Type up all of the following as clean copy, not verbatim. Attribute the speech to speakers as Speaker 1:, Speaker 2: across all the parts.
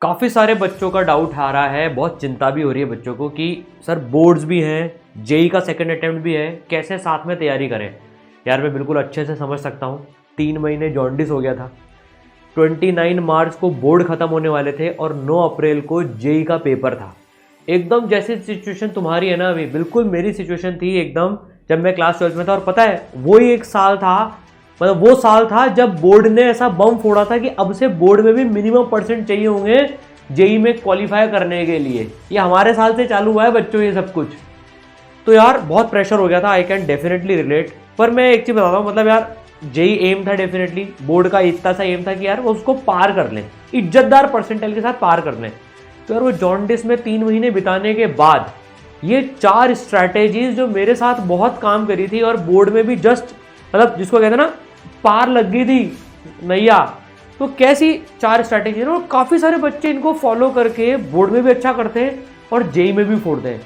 Speaker 1: काफ़ी सारे बच्चों का डाउट आ रहा है, बहुत चिंता भी हो रही है बच्चों को कि सर बोर्ड्स भी हैं, जेई का सेकंड अटेम्प्ट भी है, कैसे साथ में तैयारी करें। यार मैं बिल्कुल अच्छे से समझ सकता हूँ। 3 महीने जॉन्डिस हो गया था, 29 मार्च को बोर्ड ख़त्म होने वाले थे और 9 अप्रैल को जेई का पेपर था। एकदम जैसी सिचुएशन तुम्हारी है ना अभी, बिल्कुल मेरी सिचुएशन थी एकदम जब मैं क्लास 12 में था। और पता है वही एक साल था, मतलब वो साल था जब बोर्ड ने ऐसा बम फोड़ा था कि अब से बोर्ड में भी मिनिमम परसेंट चाहिए होंगे जेई में क्वालिफाई करने के लिए। ये हमारे साल से चालू हुआ है बच्चों ये सब कुछ। तो यार बहुत प्रेशर हो गया था, आई कैन डेफिनेटली रिलेट। पर मैं एक चीज़ बताता हूँ, मतलब यार जेई एम था डेफिनेटली, बोर्ड का इतना सा एम था कि यार वो उसको पार कर लें, इज्जतदार परसेंटाइल के साथ पार कर लें। तो यार वो जॉन्डिस में 3 महीने बिताने के बाद ये 4 स्ट्रैटेजीज जो मेरे साथ बहुत काम करी थी और बोर्ड में भी जस्ट मतलब जिसको कहते हैं ना पार लग गई थी नैया। तो कैसी 4 स्ट्रैटेजी है ना, और काफ़ी सारे बच्चे इनको फॉलो करके बोर्ड में भी अच्छा करते हैं और जेई में भी फोड़ते हैं।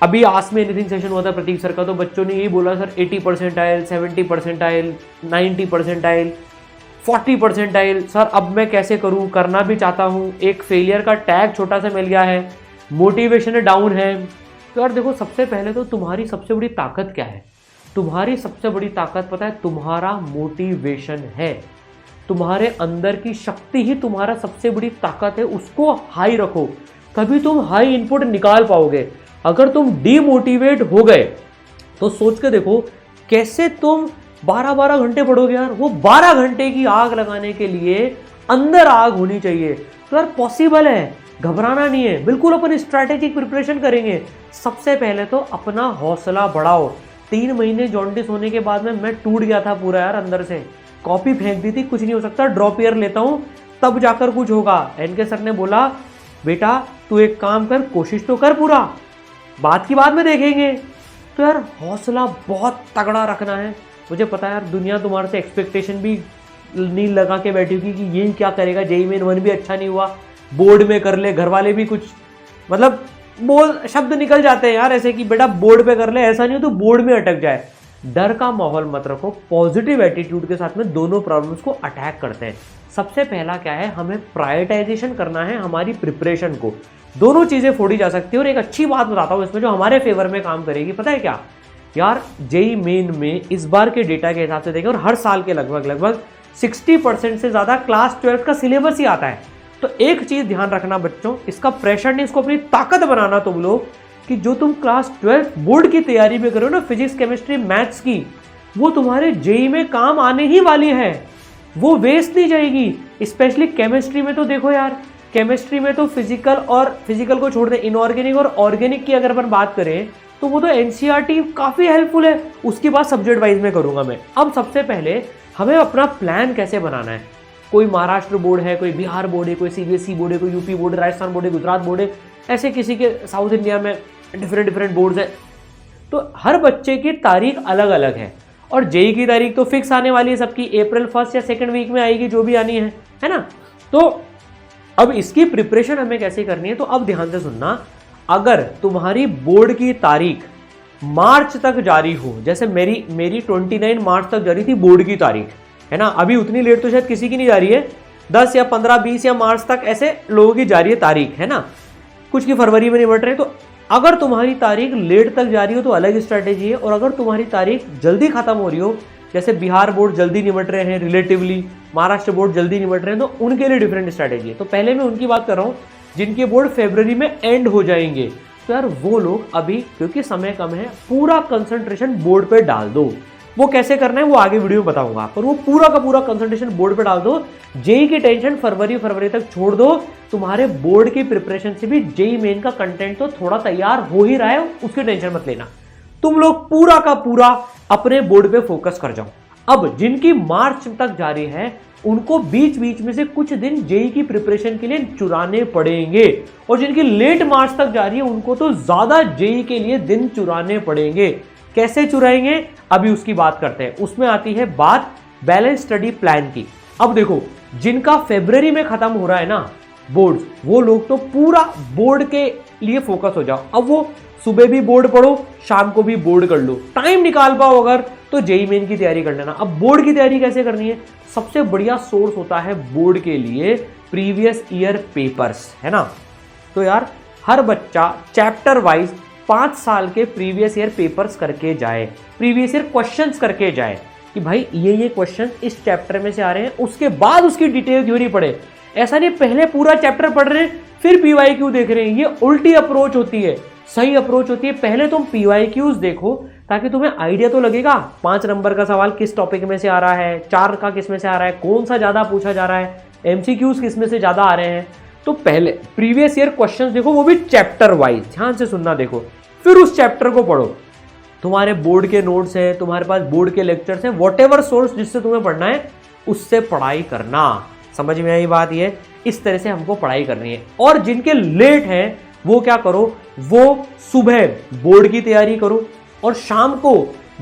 Speaker 1: अभी आस्क मी एनीथिंग सेशन हुआ था प्रतीक सर का, तो बच्चों ने यही बोला sir 80 percentile, 70 percentile, 90 percentile, 40 percentile. Sir अब मैं कैसे करूं, करना भी चाहता हूं, एक फेलियर का टैग छोटा सा मिल गया है, मोटिवेशन डाउन है। तो यार देखो, सबसे पहले तो तुम्हारी सबसे बड़ी ताकत क्या है? तुम्हारी सबसे बड़ी ताकत पता है? तुम्हारा मोटिवेशन है। तुम्हारे अंदर की शक्ति ही तुम्हारा सबसे बड़ी ताकत है, उसको हाई रखो, तभी तुम हाई इनपुट निकाल पाओगे। अगर तुम डीमोटिवेट हो गए तो सोच के देखो कैसे तुम 12-12 घंटे पढ़ोगे। यार वो 12 घंटे की आग लगाने के लिए अंदर आग होनी चाहिए। तो यार पॉसिबल है, घबराना नहीं है, बिल्कुल अपन स्ट्रैटेजिक प्रिपरेशन करेंगे। सबसे पहले तो अपना हौसला बढ़ाओ। 3 महीने जॉन्डिस होने के बाद में मैं टूट गया था पूरा यार अंदर से, कॉपी फेंक दी थी, कुछ नहीं हो सकता, ड्रॉप ईयर लेता हूं तब जाकर कुछ होगा। एनके सर ने बोला बेटा तू एक काम कर, कोशिश तो कर, पूरा बात की बाद में देखेंगे। तो यार हौसला बहुत तगड़ा रखना है। मुझे पता है यार दुनिया तुम्हारे से एक्सपेक्टेशन भी नहीं लगा के बैठी होगी कि ये क्या करेगा, जेई मेन 1 भी अच्छा नहीं हुआ, बोर्ड में कर ले। घर वाले भी कुछ मतलब बोल शब्द निकल जाते हैं यार ऐसे कि बेटा बोर्ड पे कर ले, ऐसा नहीं हो तो बोर्ड में अटक जाए। डर का माहौल मत रखो, पॉजिटिव एटीट्यूड के साथ में दोनों प्रॉब्लम्स को अटैक करते हैं। सबसे पहला क्या है, हमें प्रायोरिटाइजेशन करना है हमारी प्रिपरेशन को। दोनों चीजें फोड़ी जा सकती है। और एक अच्छी बात बताता हूं इसमें जो हमारे फेवर में काम करेगी, पता है क्या यार? जेई मेन में इस बार के डेटा के हिसाब से देखें और हर साल के लगभग 60% से ज्यादा क्लास 12 का सिलेबस ही आता है। तो एक चीज ध्यान रखना बच्चों, इसका प्रेशर नहीं, इसको अपनी ताकत बनाना तुम लोग, कि जो तुम क्लास 12 बोर्ड की तैयारी में करो ना, फिजिक्स केमिस्ट्री मैथ्स की, वो तुम्हारे जेई में काम आने ही वाली है, वो वेस्ट नहीं जाएगी। स्पेशली केमिस्ट्री में तो देखो यार, केमिस्ट्री में तो फिजिकल को छोड़ दें, इनऑर्गेनिक और ऑर्गेनिक की अगर अपन बात करें तो वो तो एनसीईआरटी काफी हेल्पफुल है। उसकी बात सब्जेक्ट वाइज में करूंगा मैं। अब सबसे पहले हमें अपना प्लान कैसे बनाना है। कोई महाराष्ट्र बोर्ड है, कोई बिहार बोर्ड है, कोई सीबीएसई बोर्ड है, कोई यूपी बोर्ड है, राजस्थान बोर्ड है, गुजरात बोर्ड है, ऐसे किसी के साउथ इंडिया में डिफरेंट बोर्ड्स है। तो हर बच्चे की तारीख अलग अलग है और जेई की तारीख तो फिक्स आने वाली है सबकी, अप्रैल 1 या 2 वीक में आएगी, जो भी आनी है ना। तो अब इसकी प्रिपरेशन हमें कैसे करनी है, तो अब ध्यान से सुनना। अगर तुम्हारी बोर्ड की तारीख मार्च तक जारी हो, जैसे मेरी 29 मार्च तक जारी थी बोर्ड की तारीख, है ना, अभी उतनी लेट तो शायद किसी की नहीं जा रही है, 10 या 15, 20 या मार्च तक ऐसे लोगों की जा रही है तारीख, है ना, कुछ की फरवरी में निपट रहे। तो अगर तुम्हारी तारीख लेट तक जा रही हो तो अलग स्ट्रैटेजी है, और अगर तुम्हारी तारीख जल्दी खत्म हो रही हो, जैसे बिहार बोर्ड जल्दी निपट रहे हैं रिलेटिवली, महाराष्ट्र बोर्ड जल्दी निपट रहे हैं, तो उनके लिए डिफरेंट स्ट्रैटेजी है। तो पहले मैं उनकी बात कर रहा हूँ जिनके बोर्ड फरवरी में एंड हो जाएंगे। तो यार वो लोग अभी, क्योंकि समय कम है, पूरा कंसंट्रेशन बोर्ड पे डाल दो। वो कैसे करना है वो आगे वीडियो में बताऊंगा, पर वो पूरा का पूरा कंसंट्रेशन बोर्ड पे डाल दो। जेई की टेंशन फरवरी तक छोड़ दो। तुम्हारे बोर्ड की प्रिपरेशन से भी जेई मेन का कंटेंट तो थोड़ा तैयार हो ही रहा है, उसकी टेंशन मत लेना। तुम लोग पूरा का पूरा अपने बोर्ड पे फोकस कर जाओ। अब जिनकी मार्च तक जारी है उनको बीच बीच में से कुछ दिन जेई की प्रिपरेशन के लिए चुराने पड़ेंगे, और जिनकी लेट मार्च तक जारी है उनको तो ज्यादा जेई के लिए दिन चुराने पड़ेंगे। कैसे चुराएंगे अभी उसकी बात करते हैं। उसमें आती है बात बैलेंस स्टडी प्लान की। अब देखो, जिनका फरवरी में खत्म हो रहा है ना बोर्ड, वो लोग तो पूरा बोर्ड के लिए फोकस हो जाओ। अब वो सुबह भी बोर्ड पढ़ो, शाम को भी बोर्ड कर लो, टाइम निकाल पाओ अगर तो जेई मेन की तैयारी कर लेना। अब बोर्ड की तैयारी कैसे करनी है? सबसे बढ़िया सोर्स होता है बोर्ड के लिए प्रीवियस ईयर पेपर्स, है ना। तो यार हर बच्चा चैप्टर वाइज 5 साल के प्रीवियस ईयर पेपर्स करके जाए, प्रीवियस ईयर क्वेश्चंस करके जाए कि भाई ये क्वेश्चन इस चैप्टर में से आ रहे हैं, उसके बाद उसकी डिटेल थ्योरी पढ़े। ऐसा नहीं पहले पूरा चैप्टर पढ़ रहे हैं फिर पीवाईक्यू देख रहे हैं, ये उल्टी अप्रोच होती है। सही अप्रोच होती है पहले तुम पीवाईक्यूज देखो ताकि तुम्हें आइडिया तो लगेगा 5 नंबर का सवाल किस टॉपिक में से आ रहा है, 4 का किस में से आ रहा है, कौन सा ज्यादा पूछा जा रहा है, एमसीक्यूज किस में से ज्यादा आ रहे हैं। तो पहले प्रीवियस ईयर क्वेश्चंस देखो, वो भी चैप्टर वाइज, ध्यान से सुनना, देखो फिर उस चैप्टर को पढ़ो। तुम्हारे बोर्ड के नोट्स हैं, तुम्हारे पास बोर्ड के लेक्चर्स हैं, व्हाटएवर सोर्स जिससे तुम्हें पढ़ना है उससे पढ़ाई करना। समझ में आई बात? ये इस तरह से हमको पढ़ाई करनी है। और जिनके लेट हैं वो क्या करो, वो सुबह बोर्ड की तैयारी करो और शाम को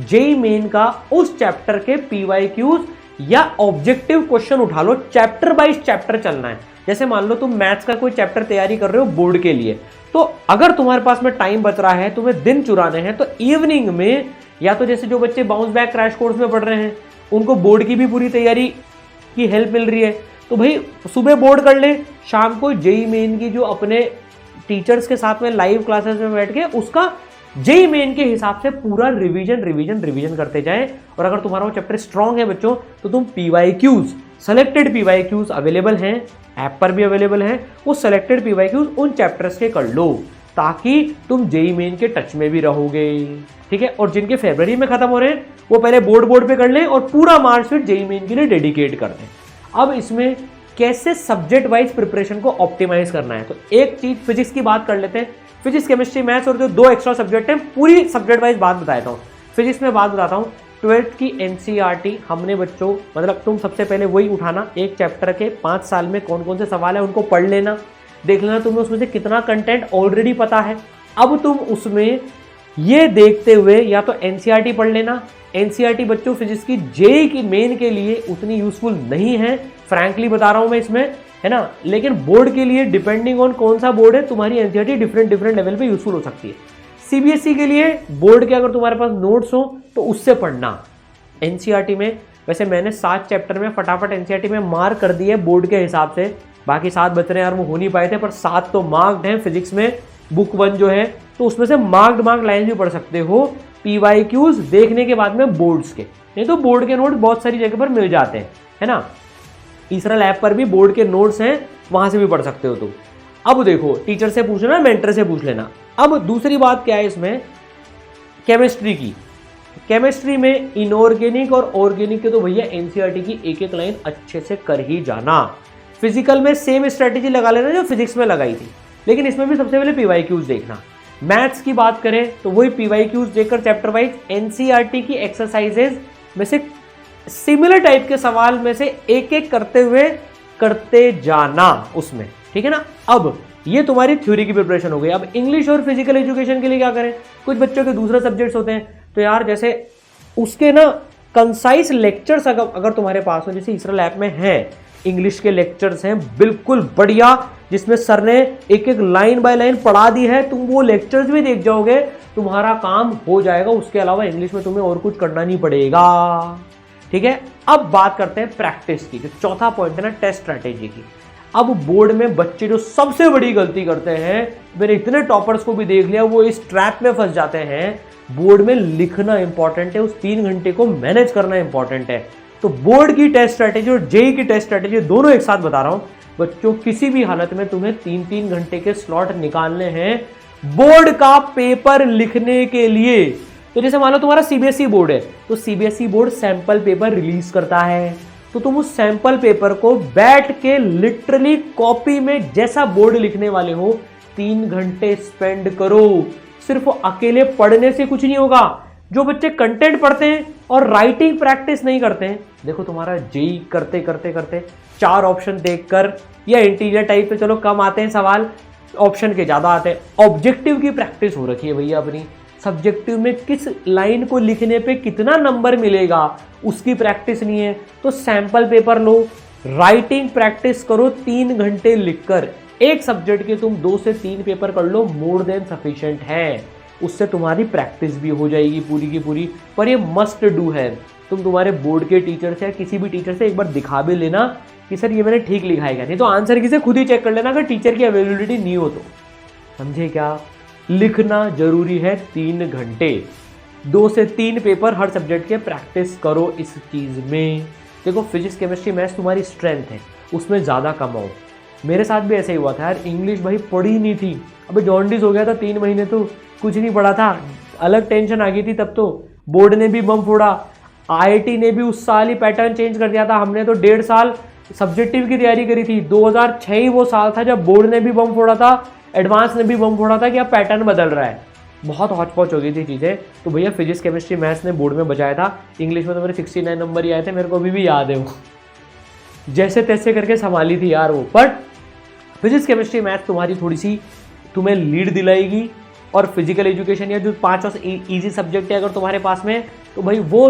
Speaker 1: जेई मेन का उस चैप्टर के पीवाईक्यूज या ऑब्जेक्टिव क्वेश्चन उठा लो। चैप्टर बाइज चैप्टर चलना है। जैसे मान लो तुम मैथ्स का कोई चैप्टर तैयारी कर रहे हो बोर्ड के लिए, तो अगर तुम्हारे पास में टाइम बच रहा है, तुम्हें दिन चुराने हैं, तो इवनिंग में या तो जैसे जो बच्चे बाउंस बैक क्रैश कोर्स में पढ़ रहे हैं उनको बोर्ड की भी पूरी तैयारी की हेल्प मिल रही है, तो भाई सुबह बोर्ड कर ले, शाम को जेई मेन की जो अपने टीचर्स के साथ में लाइव क्लासेस में बैठ के उसका जेई मेन के हिसाब से पूरा रिवीजन करते जाएं। और अगर तुम्हारा वो चैप्टर स्ट्रांग है बच्चों, तो तुम पीवाईक्यूज, सेलेक्टेड पीवाईक्यूज अवेलेबल हैं, ऐप पर भी अवेलेबल हैं, वो सेलेक्टेड पीवाईक्यूज उन चैप्टर्स के कर लो ताकि तुम जेई मेन के टच में भी रहोगे। ठीक है। और जिनके फरवरी में खत्म हो रहे हैं वो पहले बोर्ड पे कर लें और पूरा मार्च फिर जेई मेन के लिए डेडिकेट कर दें। अब इसमें कैसे सब्जेक्ट वाइज प्रिपरेशन को ऑप्टिमाइज करना है, तो एक चीज फिजिक्स की बात कर लेते हैं। फिजिक्स, केमिस्ट्री, मैथ्स और जो 2 एक्स्ट्रा सब्जेक्ट हैं, पूरी सब्जेक्ट वाइज बात बताता हूँ। फिजिक्स में बात बताता हूँ, 12th की एनसीईआरटी हमने बच्चों, मतलब तुम सबसे पहले वही उठाना, एक चैप्टर के 5 साल में कौन कौन से सवाल है उनको पढ़ लेना, देख लेना तुम्हें उसमें से कितना कंटेंट ऑलरेडी पता है। अब तुम उसमें ये देखते हुए या तो एनसीईआरटी पढ़ लेना। एनसीईआरटी बच्चों फिजिक्स की जेईई की मेन के लिए उतनी यूजफुल नहीं है, फ्रैंकली बता रहा हूं मैं इसमें, है ना। लेकिन बोर्ड के लिए डिपेंडिंग ऑन कौन सा बोर्ड है तुम्हारी एनसीईआरटी डिफरेंट लेवल पे यूजफुल हो सकती है। सीबीएसई के लिए बोर्ड के अगर तुम्हारे पास नोट्स हो तो उससे पढ़ना। एनसीईआरटी में वैसे मैंने 7 चैप्टर में फटाफट एनसीईआरटी में मार्क कर दिए बोर्ड के हिसाब से, बाकी 7 बच रहे हैं यार, वो हो नहीं पाए थे, पर 7 तो मार्क्ड हैं। फिजिक्स में बुक 1 जो है तो उसमें से मार्क्ड लाइन भी पढ़ सकते हो पीवाईक्यूज देखने के बाद में बोर्ड्स के, नहीं तो बोर्ड के नोट्स बहुत सारी जगह पर मिल जाते हैं, है ना। तीसरा लैब पर भी बोर्ड के नोट्स हैं, वहां से भी पढ़ सकते हो तुम। अब देखो टीचर से पूछ लेना, मेंटर से पूछ लेना। अब दूसरी बात क्या है इसमें, केमिस्ट्री की। केमिस्ट्री में इनऑर्गेनिक और ऑर्गेनिक के तो भैया एनसीईआरटी की एक लाइन अच्छे से कर ही जाना। फिजिकल में सेम स्ट्रेटेजी लगा लेना जो फिजिक्स में लगाई थी, लेकिन इसमें भी सबसे पहले पीवाईक्यूज देखना। मैथ्स की बात करें तो वही पीवाईक्यूज देखकर चैप्टर वाइज एनसीईआरटी की एक्सरसाइजेज में से सिमिलर टाइप के सवाल में से एक एक करते हुए करते जाना उसमें, ठीक है ना। अब ये तुम्हारी थ्योरी की प्रिपरेशन हो गई। अब इंग्लिश और फिजिकल एजुकेशन के लिए क्या करें, कुछ बच्चों के दूसरे सब्जेक्ट्स होते हैं, तो यार जैसे उसके ना कंसाइज लेक्चर्स अगर तुम्हारे पास हो, जैसे इसरा लैब में है इंग्लिश के लेक्चर्स हैं बिल्कुल बढ़िया, जिसमें सर ने एक एक लाइन बाय लाइन पढ़ा दी है, तुम वो लेक्चर्स भी देख जाओगे, तुम्हारा काम हो जाएगा। उसके अलावा इंग्लिश में तुम्हें और कुछ करना नहीं पड़ेगा, ठीक है। अब बात करते हैं प्रैक्टिस की, जो चौथा पॉइंट है ना टेस्ट स्ट्रैटेजी की। अब बोर्ड में बच्चे जो सबसे बड़ी गलती करते हैं, मैंने इतने टॉपर्स को भी देख लिया, वो इस ट्रैप में फंस जाते हैं। बोर्ड में लिखना इंपॉर्टेंट है, उस 3 घंटे को मैनेज करना इंपॉर्टेंट है। तो बोर्ड की टेस्ट स्ट्रैटेजी और जेईई की टेस्ट स्ट्रैटेजी दोनों एक साथ बता रहा हूं बच्चों। किसी भी हालत में तुम्हें 3-3 घंटे के स्लॉट निकालने हैं बोर्ड का पेपर लिखने के लिए। तो जैसे मान लो तुम्हारा सीबीएसई बोर्ड है, तो CBSE board sample paper release करता है, तो तुम उस सैंपल पेपर को बैठ के लिटरली कॉपी में जैसा बोर्ड लिखने वाले हो 3 घंटे स्पेंड करो। सिर्फ अकेले पढ़ने से कुछ नहीं होगा। जो बच्चे कंटेंट पढ़ते हैं और राइटिंग प्रैक्टिस नहीं करते हैं, देखो तुम्हारा जेईई करते करते करते 4 ऑप्शन देखकर, या इंटीरियर टाइप पे चलो कम आते हैं सवाल, ऑप्शन के ज्यादा आते हैं। ऑब्जेक्टिव की प्रैक्टिस हो रखी है भैया अपनी, सब्जेक्टिव में किस लाइन को लिखने पे कितना नंबर मिलेगा उसकी प्रैक्टिस नहीं है। तो सैंपल पेपर लो, राइटिंग प्रैक्टिस करो 3 घंटे लिखकर। एक सब्जेक्ट के तुम 2 से 3 पेपर कर लो, मोर देन सफिशिएंट है। उससे तुम्हारी प्रैक्टिस भी हो जाएगी पूरी की पूरी। पर ये मस्ट डू है, तुम तुम्हारे बोर्ड के टीचर से या किसी भी टीचर से एक बार दिखा भी लेना कि सर ये मैंने ठीक लिखा है क्या, नहीं तो आंसर की से खुद ही चेक कर लेना अगर टीचर की अवेलेबिलिटी नहीं हो तो। समझे क्या? लिखना जरूरी है 3 घंटे, 2 से 3 पेपर हर सब्जेक्ट के प्रैक्टिस करो इस चीज़ में। देखो फिजिक्स केमिस्ट्री मैथ्स तुम्हारी स्ट्रेंथ है, उसमें ज़्यादा कमाओ। मेरे साथ भी ऐसा ही हुआ था यार, इंग्लिश भाई पढ़ी नहीं थी, अबे जॉन्डिस हो गया था 3 महीने तो कुछ नहीं पढ़ा था, अलग टेंशन आ गई थी तब तो। बोर्ड ने भी बम फोड़ा, आईआईटी ने भी उस साल ही पैटर्न चेंज कर दिया था। हमने तो 1.5 साल सब्जेक्टिव की तैयारी करी थी, 2006 ही वो साल था जब बोर्ड ने भी बम फोड़ा था, एडवांस ने भी बम फोड़ा था कि अब पैटर्न बदल रहा है। बहुत हौच पौच हो गई थी चीज़ें। तो भैया फिजिक्स केमिस्ट्री मैथ्स ने बोर्ड में बचाया था। इंग्लिश में तो मेरे 69 नंबर ही आए थे, मेरे को अभी भी याद है वो, जैसे तैसे करके संभाली थी यार वो। बट फिजिक्स केमिस्ट्री मैथ्स तुम्हारी थोड़ी सी तुम्हें लीड दिलाएगी, और फिजिकल एजुकेशन या जो 5 ईजी सब्जेक्ट है अगर तुम्हारे पास में, तो भाई वो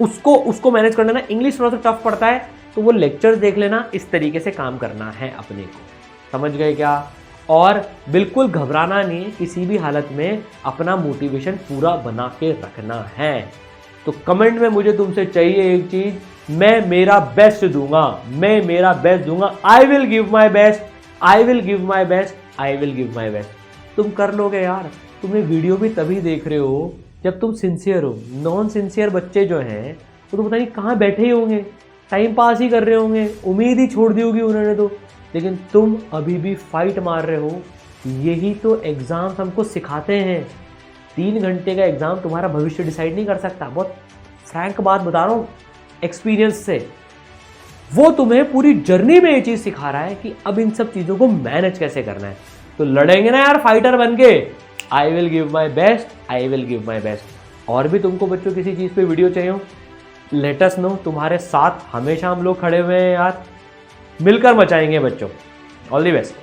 Speaker 1: उसको मैनेज कर लेना। इंग्लिश थोड़ा सा टफ पड़ता है तो वो लेक्चर्स देख लेना, इस तरीके से काम करना है अपने को। समझ गए क्या? और बिल्कुल घबराना नहीं, किसी भी हालत में अपना मोटिवेशन पूरा बना के रखना है। तो कमेंट में मुझे तुमसे चाहिए एक चीज, मैं मेरा बेस्ट दूंगा, मैं मेरा बेस्ट दूंगा। I will give my best, I will give my best, I will give my best. तुम कर लोगे यार। तुम्हें वीडियो भी तभी देख रहे हो जब तुम सिंसियर हो। नॉन सिंसियर बच्चे जो हैं वो तो पता नहीं कहाँ बैठे ही होंगे, टाइम पास ही कर रहे होंगे, उम्मीद ही छोड़ दी होगी उन्होंने तो। लेकिन तुम अभी भी फाइट मार रहे हो। यही तो एग्ज़ाम्स हमको सिखाते हैं। 3 घंटे का एग्ज़ाम तुम्हारा भविष्य डिसाइड नहीं कर सकता। बहुत फ्रैंक बात बता रहा हूँ एक्सपीरियंस से। वो तुम्हें पूरी जर्नी में ये चीज़ सिखा रहा है कि अब इन सब चीज़ों को मैनेज कैसे करना है। तो लड़ेंगे ना यार फाइटर बन के। I will give my best, I will give my best. और भी तुमको बच्चों किसी चीज़ पे वीडियो चाहिए हो, लेट अस नो। तुम्हारे साथ हमेशा हम लोग खड़े हुए हैं यार, मिलकर मचाएंगे बच्चों। All the best.